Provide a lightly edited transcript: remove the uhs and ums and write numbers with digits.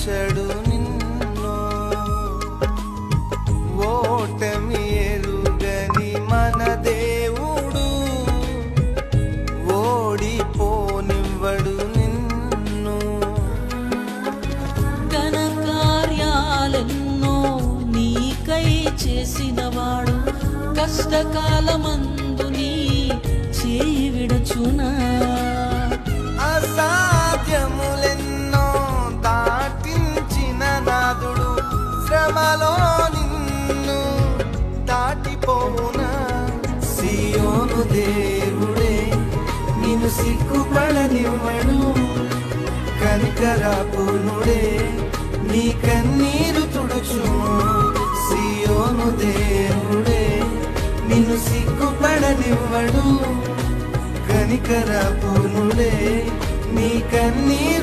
విడిపించడు నిన్ను. ఓటమి ఎరుగని మన దేవుడు ఓడిపోనివ్వడు నిన్ను. ఘన కార్యాలెన్నో నీకై చేసినవాడు కష్టకాలమందు నీ చేయి విడచునా. అసాధ్యములెన్నో దాటించిన నాదుడు శ్రమలో నిన్ను దాటిపోవునా. సియోను దేవుడే నిన్ను సిగ్గుపడనివ్వడు, కనికరాపునుడే నీ కన్నీరు తుడుచును. సియోను దేవుడే నిన్ను సిగ్గుపడనివ్వడు, కనికరాపునుడే నీ కన్నీరు